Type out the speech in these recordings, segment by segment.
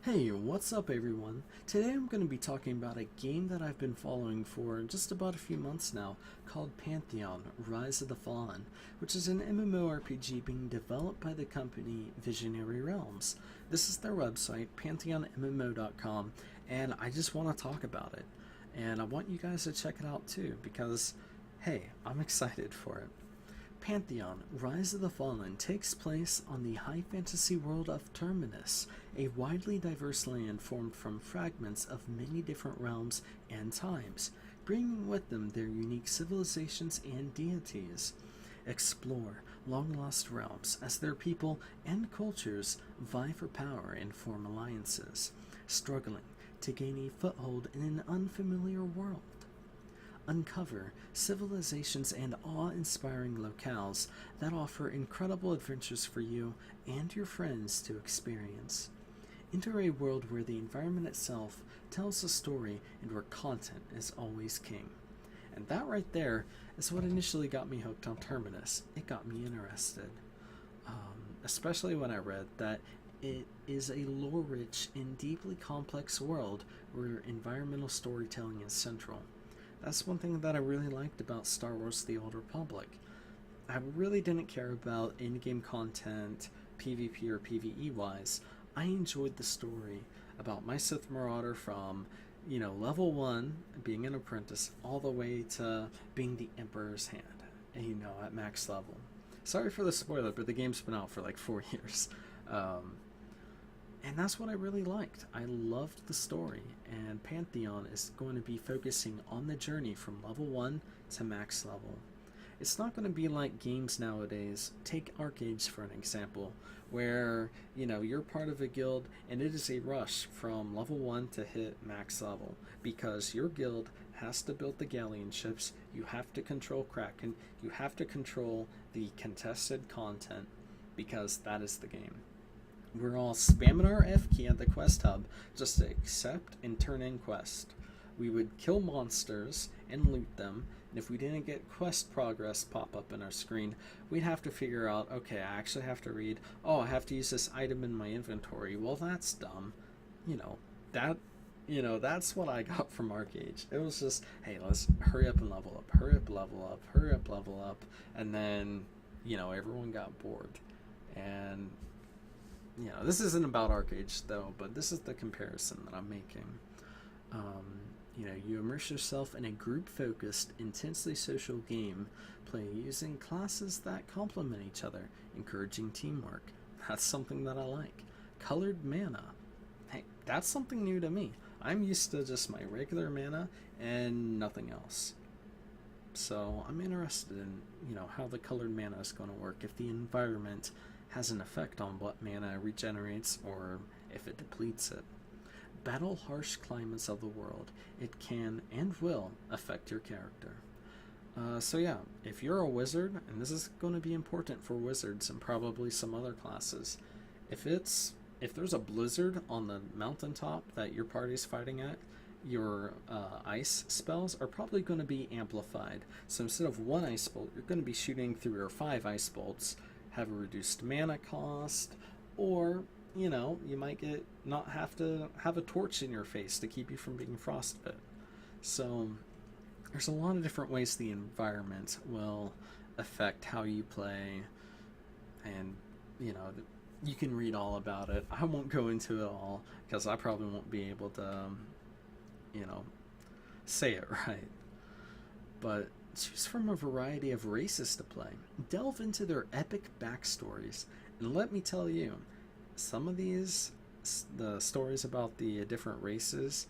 Hey, what's up everyone? Today I'm going to be talking about a game that I've been following for just about a few months now called Pantheon, Rise of the Fallen, which is an MMORPG being developed by the company Visionary Realms. This is their website, pantheonmmo.com, and I just want to talk about it. And I want you guys to check it out too, because, hey, I'm excited for it. Pantheon, Rise of the Fallen takes place on the high fantasy world of Terminus, a widely diverse land formed from fragments of many different realms and times, bringing with them their unique civilizations and deities. Explore long-lost realms as their people and cultures vie for power and form alliances, struggling to gain a foothold in an unfamiliar world. Uncover civilizations and awe-inspiring locales that offer incredible adventures for you and your friends to experience. Enter a world where the environment itself tells a story and where content is always king. And that right there is what initially got me hooked on Terminus. It got me interested. Especially when I read that it is a lore-rich and deeply complex world where environmental storytelling is central. That's one thing that I really liked about Star Wars The Old Republic. I really didn't care about in-game content, PvP or PvE wise. I enjoyed the story about my Sith Marauder from, level 1, being an apprentice, all the way to being the Emperor's Hand, at max level. Sorry for the spoiler, but the game's been out for like 4 years. And that's what I really liked. I loved the story, and Pantheon is going to be focusing on the journey from level 1 to max level. It's not going to be like games nowadays. Take Arcades for an example, where, you're part of a guild and it is a rush from level 1 to hit max level, because your guild has to build the galleon ships, you have to control Kraken, you have to control the contested content, because that is the game. We're all spamming our F key at the quest hub just to accept and turn in quest. We would kill monsters and loot them, and if we didn't get quest progress pop up in our screen, we'd have to figure out, okay, I actually have to read, I have to use this item in my inventory. Well, that's dumb. That's what I got from Arcade. It was just, hey, let's hurry up and level up, hurry up, level up, hurry up, level up, and then, everyone got bored. And this isn't about Arcade though, but this is the comparison that I'm making. You immerse yourself in a group-focused, intensely social game, play using classes that complement each other, encouraging teamwork. That's something that I like. Colored mana. Hey, that's something new to me. I'm used to just my regular mana and nothing else. So I'm interested in, how the colored mana is going to work, if the environment has an effect on what mana regenerates or if it depletes it. Battle harsh climates of the world. It can and will affect your character. So yeah, if you're a wizard, and this is going to be important for wizards and probably some other classes, if there's a blizzard on the mountaintop that your party's fighting at, your ice spells are probably going to be amplified. So instead of one ice bolt, you're going to be shooting 3 or 5 ice bolts, have a reduced mana cost, or you might not have to have a torch in your face to keep you from being frostbit. So there's a lot of different ways the environment will affect how you play, and you can read all about it. I won't go into it all because I probably won't be able to say it right. But choose from a variety of races to play. Delve into their epic backstories, and let me tell you, some of the stories about the different races,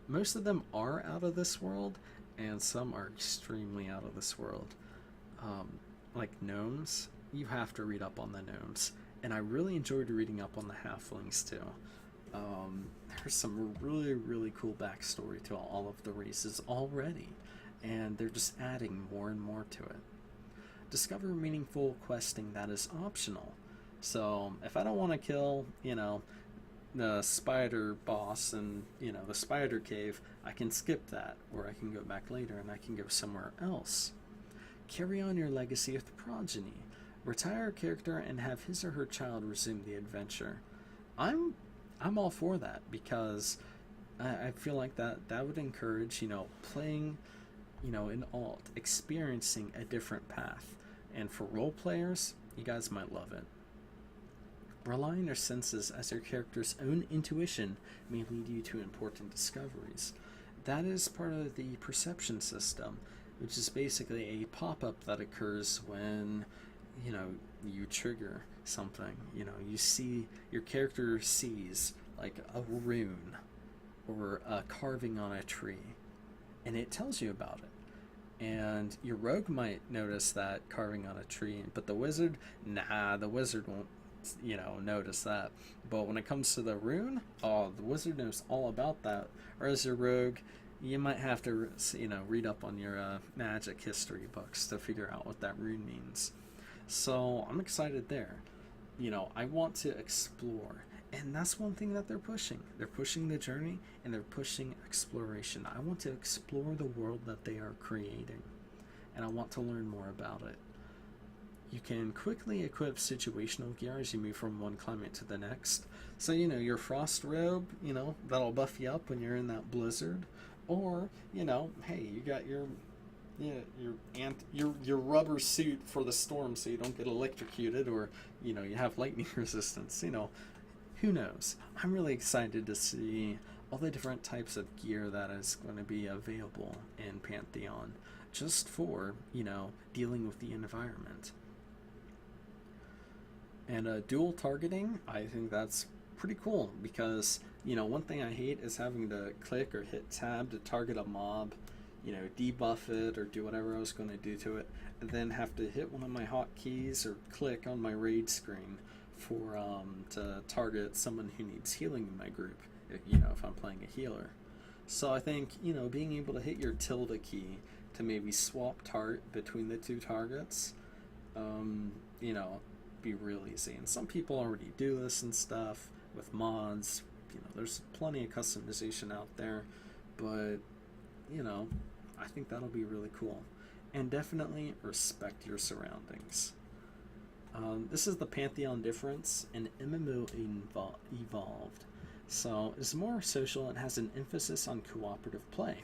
most of them are out of this world, and some are extremely out of this world. Like gnomes, you have to read up on the gnomes, and I really enjoyed reading up on the halflings too. There's some really, really cool backstory to all of the races already, and they're just adding more and more to it. Discover meaningful questing that is optional. So if I don't want to kill, the spider boss and, the spider cave, I can skip that, or I can go back later and I can go somewhere else. Carry on your legacy with Progeny. Retire a character and have his or her child resume the adventure. I'm I'm all for that because I feel like that would encourage, playing, in alt, experiencing a different path. And for role players, you guys might love it. Relying on your senses as your character's own intuition may lead you to important discoveries. That is part of the perception system, which is basically a pop-up that occurs when, you trigger something. You see, your character sees like a rune or a carving on a tree, and it tells you about it. And your rogue might notice that carving on a tree, but the wizard, the wizard won't, notice that. But when it comes to the rune, the wizard knows all about that. Or as your rogue, you might have to, read up on your magic history books to figure out what that rune means. So I'm excited there. I want to explore. And that's one thing that they're pushing. They're pushing the journey and they're pushing exploration. I want to explore the world that they are creating. And I want to learn more about it. You can quickly equip situational gear as you move from one climate to the next. So, your frost robe, that'll buff you up when you're in that blizzard. Or, hey, you got your rubber suit for the storm so you don't get electrocuted, or, you have lightning resistance, who knows? I'm really excited to see all the different types of gear that is going to be available in Pantheon just for, dealing with the environment. And dual targeting, I think that's pretty cool because, one thing I hate is having to click or hit tab to target a mob, debuff it or do whatever I was going to do to it, and then have to hit one of my hotkeys or click on my raid screen for to target someone who needs healing in my group, if I'm playing a healer. So I think, being able to hit your tilde key to maybe swap between the two targets, be real easy. And some people already do this and stuff with mods. There's plenty of customization out there, but I think that'll be really cool. And definitely respect your surroundings. This is the Pantheon difference, and MMO evolved. So it's more social and has an emphasis on cooperative play.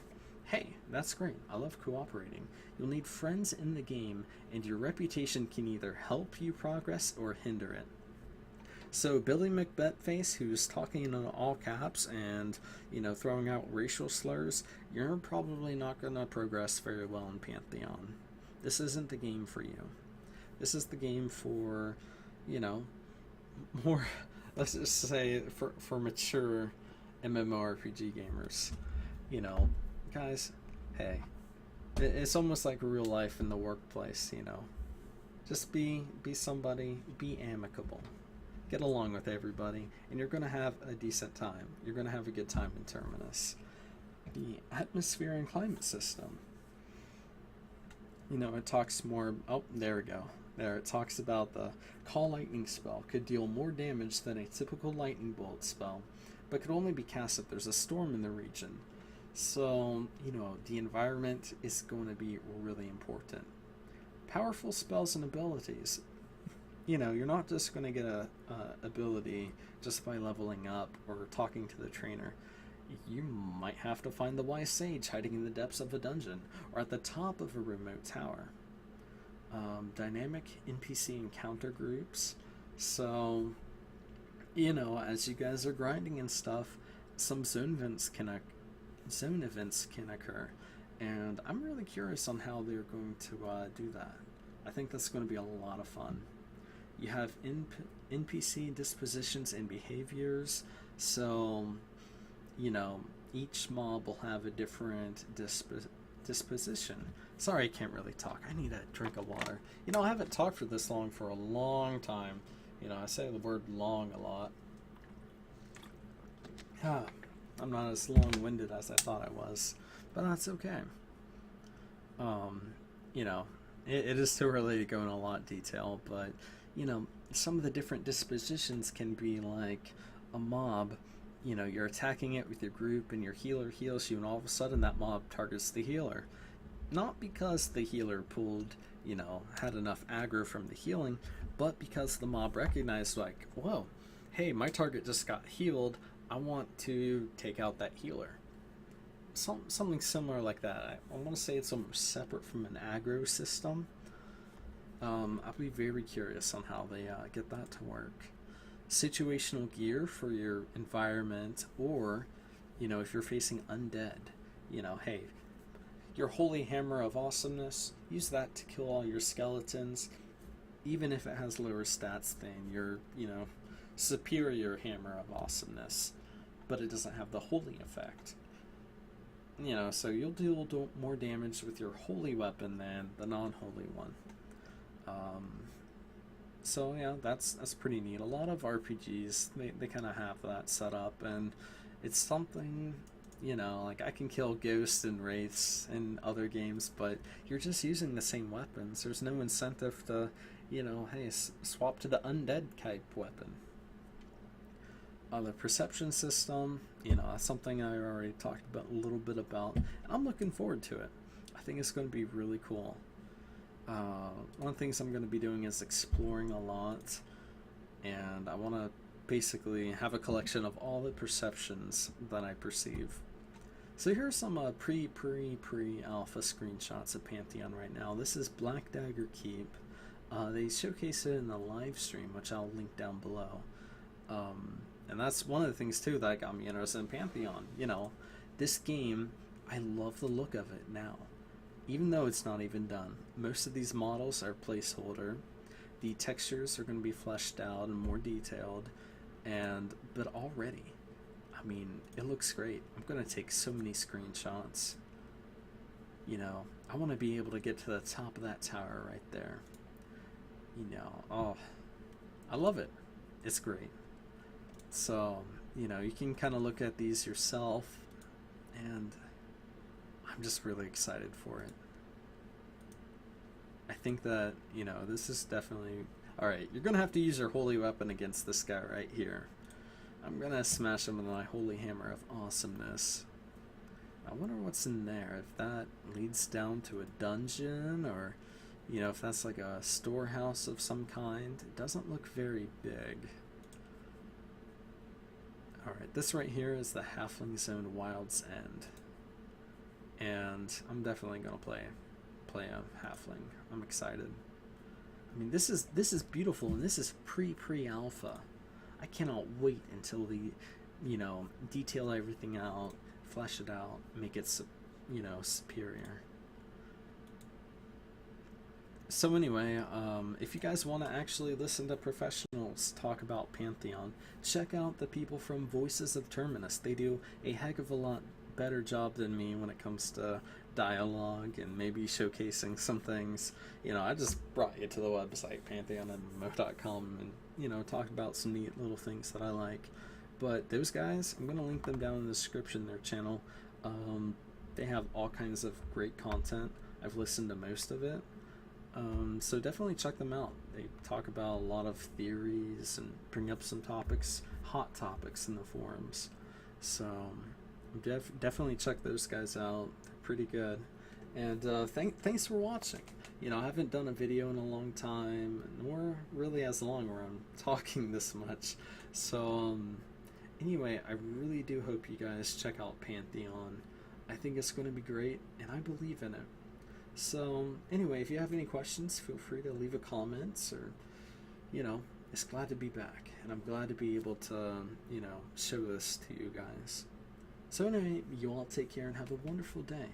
Hey, that's great. I love cooperating. You'll need friends in the game, and your reputation can either help you progress or hinder it. So Billy McBetface, who's talking in all caps and, throwing out racial slurs, you're probably not going to progress very well in Pantheon. This isn't the game for you. This is the game for, more, let's just say, for mature MMORPG gamers. Guys, hey, it's almost like real life in the workplace, Just be somebody, be amicable. Get along with everybody, and you're going to have a decent time. You're going to have a good time in Terminus. The atmosphere and climate system. It talks more... Oh, there we go. There, it talks about the Call Lightning spell could deal more damage than a typical lightning bolt spell, but could only be cast if there's a storm in the region. So, the environment is going to be really important. Powerful spells and abilities. You're not just going to get a ability just by leveling up or talking to the trainer. You might have to find the wise sage hiding in the depths of a dungeon or at the top of a remote tower. Dynamic NPC encounter groups. So, as you guys are grinding and stuff, some zone events can occur. And I'm really curious on how they're going to do that. I think that's going to be a lot of fun. You have NPC dispositions and behaviors. So, each mob will have a different disposition. Sorry, I can't really talk. I need a drink of water. I haven't talked for this long for a long time. I say the word long a lot. I'm not as long-winded as I thought I was, but that's okay. It is too early to go in a lot of detail, but, some of the different dispositions can be like a mob. You're attacking it with your group and your healer heals you, and all of a sudden that mob targets the healer. Not because the healer pulled, had enough aggro from the healing, but because the mob recognized, like, whoa, hey, my target just got healed, I want to take out that healer. Something similar like that. I want to say it's almost separate from an aggro system. I'll be very curious on how they get that to work. Situational gear for your environment, or, you know, if you're facing undead, you know, hey, your holy hammer of awesomeness, use that to kill all your skeletons, even if it has lower stats than your, you know, superior hammer of awesomeness, but it doesn't have the holy effect. You know, so you'll do more damage with your holy weapon than the non-holy one. So yeah, that's pretty neat. A lot of RPGs, they kind of have that set up, and it's something, you know, like I can kill ghosts and wraiths in other games, but you're just using the same weapons. There's no incentive to, you know, hey, swap to the undead type weapon. The perception system, you know, that's something I already talked about a little bit about, and I'm looking forward to it. I think it's going to be really cool. One of the things I'm going to be doing is exploring a lot, and I want to basically have a collection of all the perceptions that I perceive. So here are some pre-alpha screenshots of Pantheon right now. This is Black Dagger Keep. They showcase it in the live stream, which I'll link down below. And that's one of the things too that got me interested in Pantheon. You know, this game, I love the look of it now. Even though it's not even done. Most of these models are placeholder. The textures are going to be fleshed out and more detailed. But already, I mean, it looks great. I'm going to take so many screenshots. You know, I want to be able to get to the top of that tower right there. You know, oh, I love it. It's great. So, you know, you can kind of look at these yourself, and I'm just really excited for it. I think that, you know, this is definitely... Alright, you're going to have to use your holy weapon against this guy right here. I'm going to smash him with my holy hammer of awesomeness. I wonder what's in there. If that leads down to a dungeon, or, you know, if that's like a storehouse of some kind. It doesn't look very big. Alright, this right here is the Halfling Zone Wild's End. And I'm definitely going to play a halfling. I'm excited. I mean, this is beautiful, and this is pre-alpha. I cannot wait until the, you know, detail everything out, flesh it out, make it, you know, superior. So anyway, if you guys want to actually listen to professionals talk about Pantheon, check out the people from Voices of Terminus. They do a heck of a lot better job than me when it comes to dialogue and maybe showcasing some things. You know, I just brought you to the website, pantheonmmo.com, and, you know, talked about some neat little things that I like. But those guys, I'm going to link them down in the description, their channel. They have all kinds of great content. I've listened to most of it. So definitely check them out. They talk about a lot of theories and bring up some topics, hot topics in the forums. So definitely check those guys out. They're pretty good. And thanks for watching. You know, I haven't done a video in a long time, nor really as long where I'm talking this much. So anyway, I really do hope you guys check out Pantheon. I think it's going to be great, and I believe in it. So anyway, if you have any questions, feel free to leave a comment, or, you know, it's glad to be back, and I'm glad to be able to, you know, show this to you guys. So anyway, you all take care and have a wonderful day.